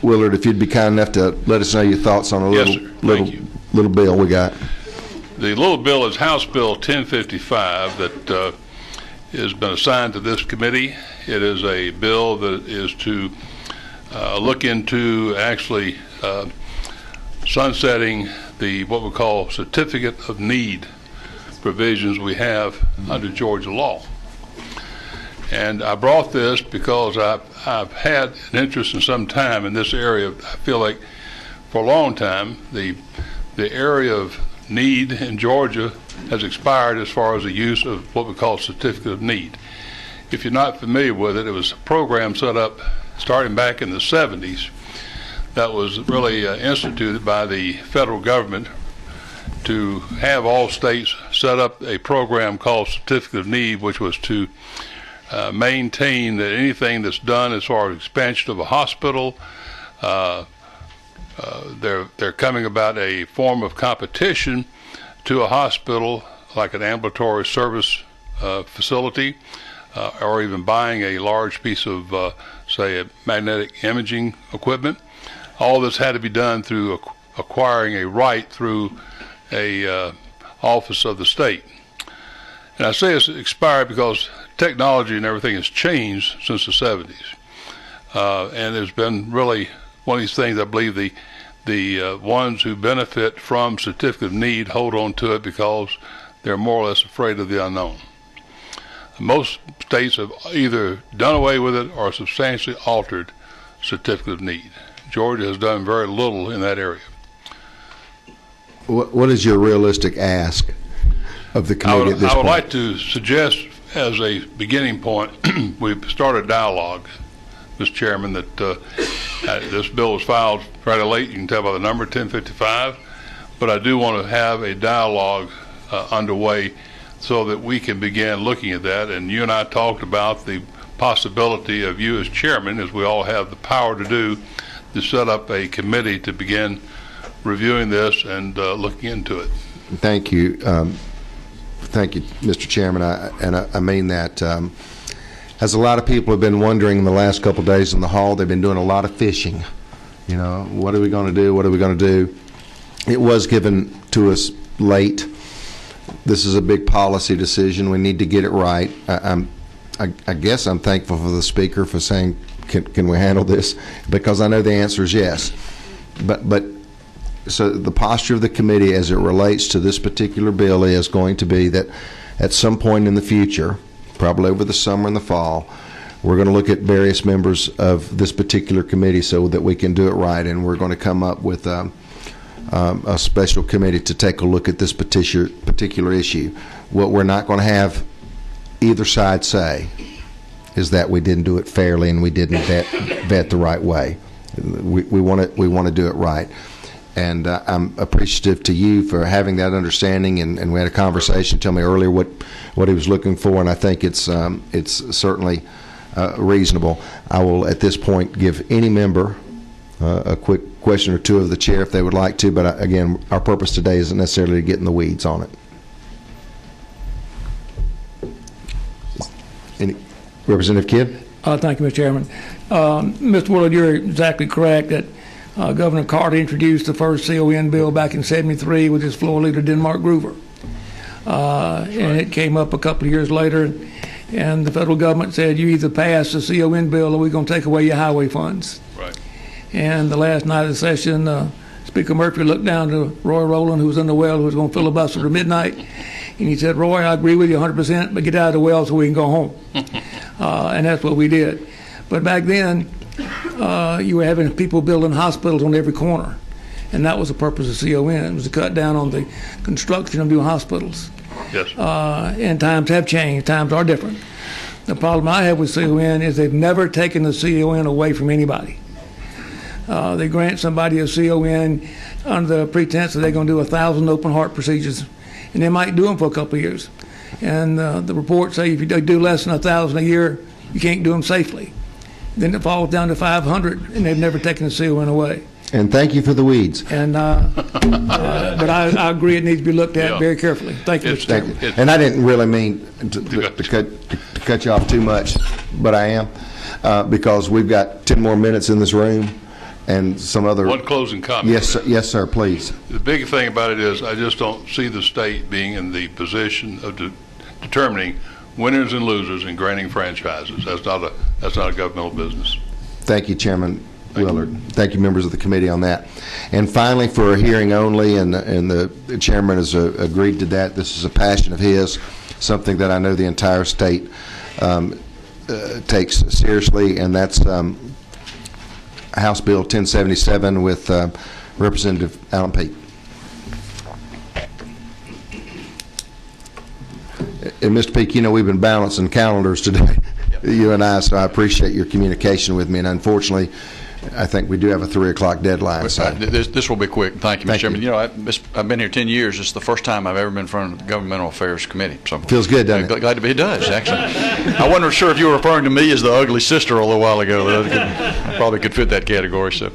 S1: Willard, if you'd be kind enough to let us know your thoughts on a little bill we got.
S13: The little bill is House Bill 1055 that has been assigned to this committee. It is a bill that is to look into actually sunsetting the what we call certificate of need provisions we have under Georgia law. And I brought this because I've had an interest in some time in this area. I feel like for a long time the area of need in Georgia has expired as far as the use of what we call certificate of need. If you're not familiar with it, it was a program set up starting back in the 70s that was really instituted by the federal government to have all states set up a program called certificate of need, which was to maintain that anything that's done as far as expansion of a hospital, they're coming about a form of competition to a hospital like an ambulatory service facility, or even buying a large piece of, say, a magnetic imaging equipment. All this had to be done through acquiring a right through a office of the state. And I say it's expired because technology and everything has changed since the 70s. And there's been really one of these things, I believe the ones who benefit from certificate of need hold on to it because they're more or less afraid of the unknown. Most states have either done away with it or substantially altered certificate of need. Georgia has done very little in that area.
S1: What is your realistic ask of the committee at this point?
S13: I would like to suggest, as a beginning point, we've started a dialogue, Mr. Chairman, that this bill was filed rather late. You can tell by the number, 1055. But I do want to have a dialogue underway so that we can begin looking at that. And you and I talked about the possibility of you as chairman, as we all have the power to do, to set up a committee to begin reviewing this and looking into it.
S1: Thank you. Thank you, Mr. Chairman. I mean that. As a lot of people have been wondering in the last couple of days in the hall, they've been doing a lot of fishing. What are we going to do? What are we going to do? It was given to us late. This is a big policy decision. We need to get it right. I guess I'm thankful for the speaker for saying, can we handle this? Because I know the answer is yes. But so the posture of the committee as it relates to this particular bill is going to be that at some point in the future, probably over the summer and the fall. We're going to look at various members of this particular committee so that we can do it right, and we're going to come up with a special committee to take a look at this particular issue. What we're not going to have either side say is that we didn't do it fairly and we didn't vet the right way. We want to do it right. And I'm appreciative to you for having that understanding, and we had a conversation. Tell me earlier what he was looking for, and I think it's certainly reasonable. I will at this point give any member a quick question or two of the chair if they would like to, but again, our purpose today isn't necessarily to get in the weeds on it. Any, Representative Kidd?
S14: Thank you, Mr. Chairman. Mr. Willard, you're exactly correct that Governor Carter introduced the first CON bill back in '73 with his floor leader, Denmark Groover. And it came up a couple of years later, and the federal government said, you either pass the CON bill or we're going to take away your highway funds.
S13: Right.
S14: And the last night of the session, Speaker Murphy looked down to Roy Rowland, who was in the well, who was going to filibuster to midnight, and he said, Roy, I agree with you 100%, but get out of the well so we can go home. And that's what we did. But back then, you were having people building hospitals on every corner, and that was the purpose of CON. It was to cut down on the construction of new hospitals.
S13: Yes.
S14: And times have changed. Times are different. The problem I have with CON is they've never taken the CON away from anybody. They grant somebody a CON under the pretense that they're going to do 1,000 open heart procedures, and they might do them for a couple of years. And the reports say if you do less than 1,000 a year, you can't do them safely. Then it falls down to 500, and they've never taken the CON away.
S1: And thank you for the weeds.
S14: And but I agree it needs to be looked at very carefully. Thank you, Mr. Chairman.
S1: And I didn't really mean to cut you off too much, but I am, because we've got 10 more minutes in this room and some other...
S13: One closing comment.
S1: Yes, sir, please.
S13: The big thing about it is I just don't see the state being in the position of determining winners and losers in granting franchises. That's not a governmental business.
S1: Thank you, Chairman Willard. Thank you, members of the committee, on that. And finally, for a hearing only, and the chairman has agreed to that. This is a passion of his, something that I know the entire state takes seriously, and that's House Bill 1077 with Representative Allen Peake. And Mr. Peake, you know we've been balancing calendars today, you and I, so I appreciate your communication with me. And unfortunately, I think we do have a 3 o'clock deadline. So.
S15: This will be quick. Thank you, Mr. Chairman. You know, I've been here 10 years. It's the first time I've ever been in front of the Governmental Affairs Committee. So
S1: feels good, doesn't it?
S15: Glad to be. It does, actually. I wasn't sure if you were referring to me as the ugly sister a little while ago. I probably could fit that category. So,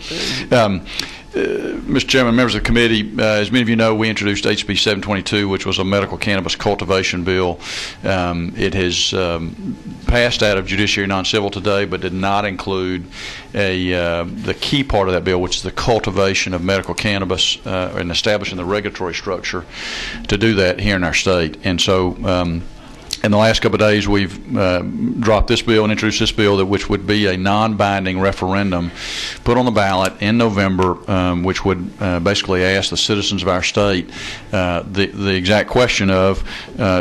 S15: Mr. Chairman, members of the committee, as many of you know, we introduced HB 722, which was a medical cannabis cultivation bill. It has passed out of judiciary non-civil today, but did not include the key part of that bill, which is the cultivation of medical cannabis and establishing the regulatory structure to do that here in our state. And so in the last couple of days, we've dropped this bill and introduced this bill, which would be a non-binding referendum put on the ballot in November, which would basically ask the citizens of our state the exact question of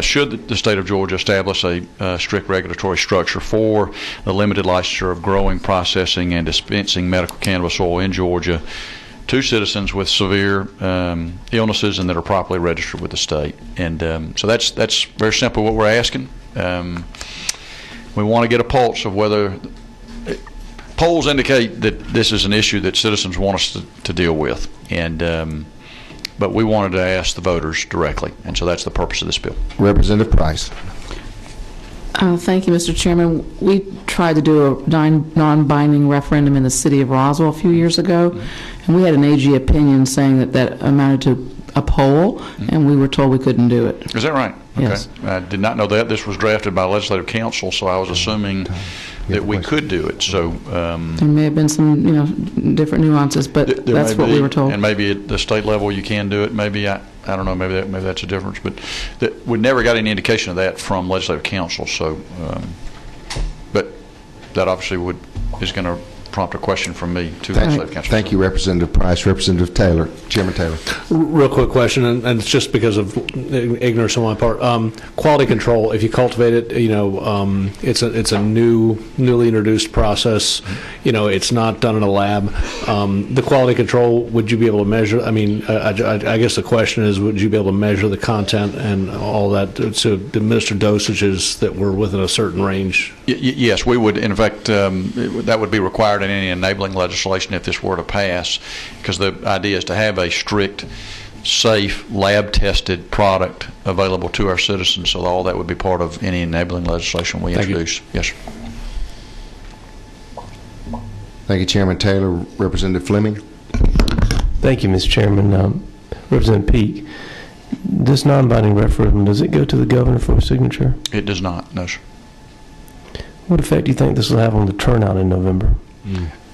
S15: should the state of Georgia establish a strict regulatory structure for the limited licensure of growing, processing, and dispensing medical cannabis oil in Georgia to citizens with severe illnesses and that are properly registered with the state. And so that's very simply what we're asking. We want to get a pulse of whether polls indicate that this is an issue that citizens want us to deal with, and but we wanted to ask the voters directly, and so that's the purpose of this bill.
S1: Representative Price.
S7: Thank you, Mr. Chairman. We tried to do a non-binding referendum in the city of Roswell a few years ago, and we had an AG opinion saying that amounted to a poll, and we were told we couldn't do it.
S15: Is that right?
S7: Yes.
S15: Okay. I did not know that. This was drafted by legislative council, so I was assuming that we could do it. So
S7: there may have been some, different nuances, but that's what we were told.
S15: And maybe at the state level you can do it. Maybe I don't know. Maybe that's a difference. But we never got any indication of that from legislative council. So, but that obviously is going to prompt a question from me to legislative council.
S1: Thank you, Representative Price. Representative Taylor, Chairman Taylor.
S11: Real quick question, and it's just because of ignorance on my part. Quality control, if you cultivate it, it's a newly introduced process. It's not done in a lab. The quality control, would you be able to measure? I mean, I guess the question is, would you be able to measure the content and all that to administer dosages that were within a certain range?
S15: Yes, we would. In fact, that would be required in any enabling legislation if this were to pass, because the idea is to have a strict, safe, lab-tested product available to our citizens, so all that would be part of any enabling legislation we introduce. Yes, sir.
S1: Thank you, Chairman Taylor. Representative Fleming.
S8: Thank you, Mr. Chairman. Representative Peake, this non-binding referendum, does it go to the governor for a signature?
S15: It does not, no, sir.
S8: What effect do you think this will have on the turnout in November?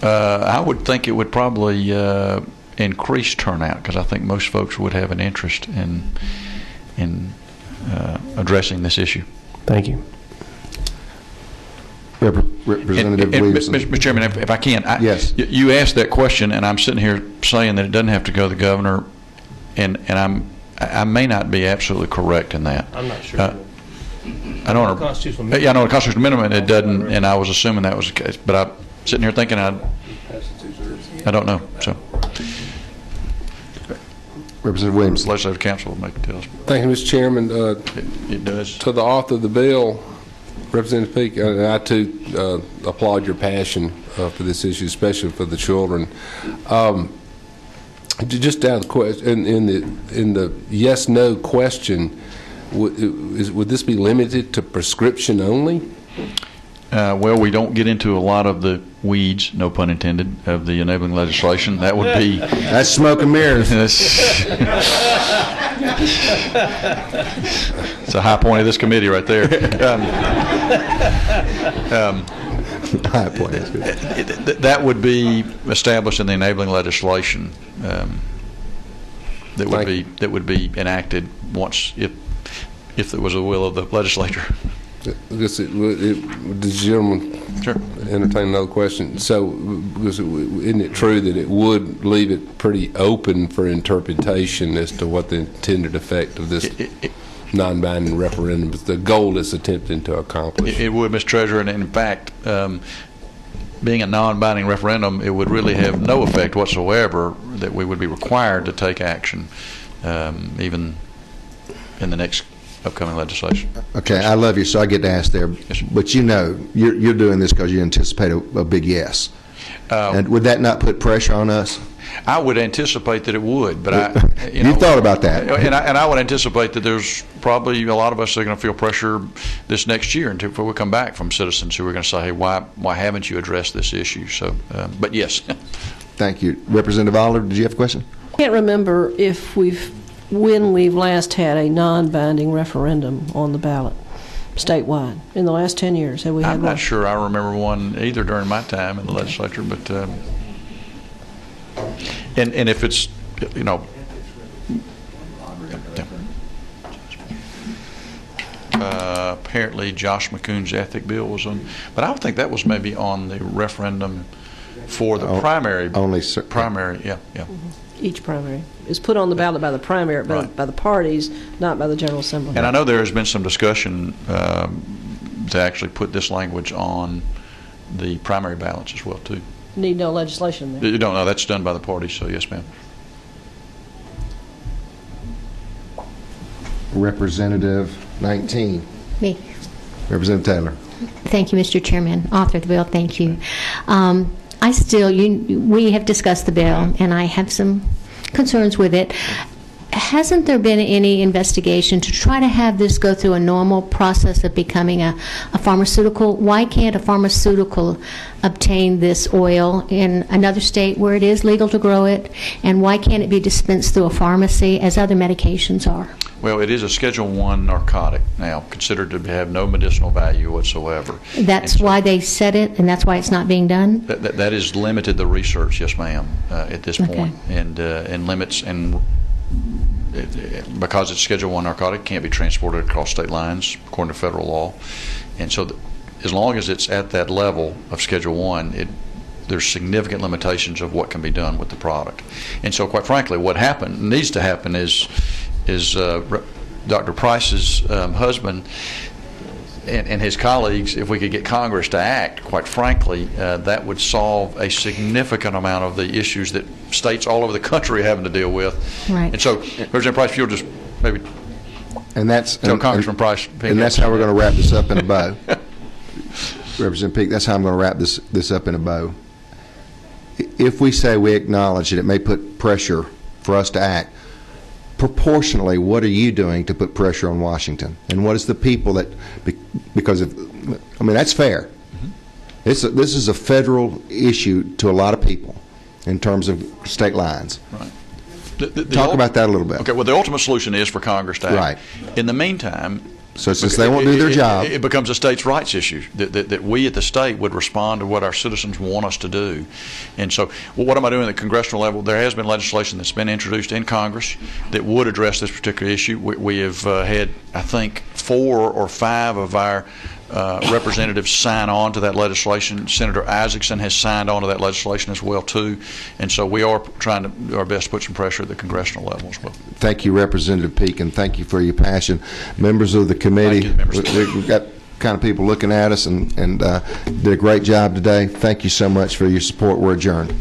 S15: I would think it would probably increase turnout, because I think most folks would have an interest in addressing this issue.
S8: Thank you.
S1: Representative Williamson.
S15: Mr. Chairman, if I can,
S1: yes.
S15: You asked that question, and I'm sitting here saying that it doesn't have to go to the governor, and I may not be absolutely correct in that.
S8: I'm not sure.
S15: I know on the constitutional minimum it doesn't, and I was assuming that was the case. But I'm sitting here thinking I don't know. So,
S1: Representative Williams,
S15: legislative council will make details.
S16: Thank you, Mr. Chairman.
S15: It does.
S16: To the author of the bill, Representative Peake, I too applaud your passion for this issue, especially for the children. Just out of the question, in the yes/no question. Would this be limited to prescription only?
S15: Well, we don't get into a lot of the weeds, no pun intended, of the enabling legislation. That would be...
S1: That's smoke and mirrors.
S15: It's a high point of this committee right there.
S1: High point.
S15: That would be established in the enabling legislation that would be enacted once, if there was a will of the legislature.
S16: The gentleman entertain another question. So, isn't it true that it would leave it pretty open for interpretation as to what the intended effect of this non-binding referendum is, the goal it's attempting to accomplish?
S15: It would, Mr. Treasurer, and in fact, being a non-binding referendum, it would really have no effect whatsoever that we would be required to take action, even in the next upcoming legislation.
S1: Okay, I love you, so I get to ask there. Yes, but you're doing this because you anticipate a big yes. And would that not put pressure on us?
S15: I would anticipate that it would, but
S1: you thought about that.
S15: And I would anticipate that there's probably a lot of us that are going to feel pressure this next year until we come back from citizens who are going to say, hey, why haven't you addressed this issue? So, but yes.
S1: Thank you. Representative Oliver, did you have a question?
S10: I can't remember when we've last had a non-binding referendum on the ballot statewide in the last 10 years. Have we had one?
S15: I'm not sure I remember one either during my time in the legislature, but and if it's, apparently Josh McCoon's ethic bill was on, but I would think that was maybe on the referendum for the primary. Primary, yeah.
S10: Each primary is put on the ballot by the primary, by the parties, not by the General Assembly.
S15: And I know there has been some discussion to actually put this language on the primary ballots as well, too.
S10: Need no legislation there.
S15: You don't know. That's done by the parties, so yes, ma'am.
S1: Representative 19.
S6: Me.
S1: Representative Taylor.
S6: Thank you, Mr. Chairman. Author of the bill, thank you. We have discussed the bill, and I have some concerns with it. Hasn't there been any investigation to try to have this go through a normal process of becoming a pharmaceutical? Why can't a pharmaceutical obtain this oil in another state where it is legal to grow it? And why can't it be dispensed through a pharmacy as other medications are?
S15: Well, it is a Schedule I narcotic now, considered to have no medicinal value whatsoever.
S6: That's why they said it, and that's why it's not being done?
S15: That has limited the research, yes, ma'am, at this point, and limits because it's Schedule I narcotic, it can't be transported across state lines according to federal law, and so as long as it's at that level of Schedule I, there's significant limitations of what can be done with the product. And so, quite frankly, what needs to happen is Dr. Price's husband and his colleagues, if we could get Congress to act, quite frankly, that would solve a significant amount of the issues that states all over the country are having to deal with.
S6: Right.
S15: And so, Representative Price, if you'll just maybe tell Congressman Price.
S1: And that's how we're going to wrap this up in a bow. Representative Peake, that's how I'm going to wrap this up in a bow. If we say we acknowledge that it may put pressure for us to act, proportionally, what are you doing to put pressure on Washington? And what is the people that, because of, I mean, that's fair. This is a federal issue to a lot of people in terms of state lines.
S15: Right.
S1: Talk about that a little bit.
S15: Okay, well, the ultimate solution is for Congress to act.
S1: Right.
S15: In the meantime,
S1: so since they won't do their job,
S15: it becomes a states' rights issue that we at the state would respond to what our citizens want us to do. And so, well, what am I doing at the congressional level? There has been legislation that's been introduced in Congress that would address this particular issue. We have had, I think, 4 or 5 of our representatives sign on to that legislation. Senator Isaacson has signed on to that legislation as well, too. And so we are trying to do our best to put some pressure at the congressional level as well.
S1: Thank you, Representative Peake, and thank you for your passion. Members of the committee, we've got kind of people looking at us and did a great job today. Thank you so much for your support. We're adjourned.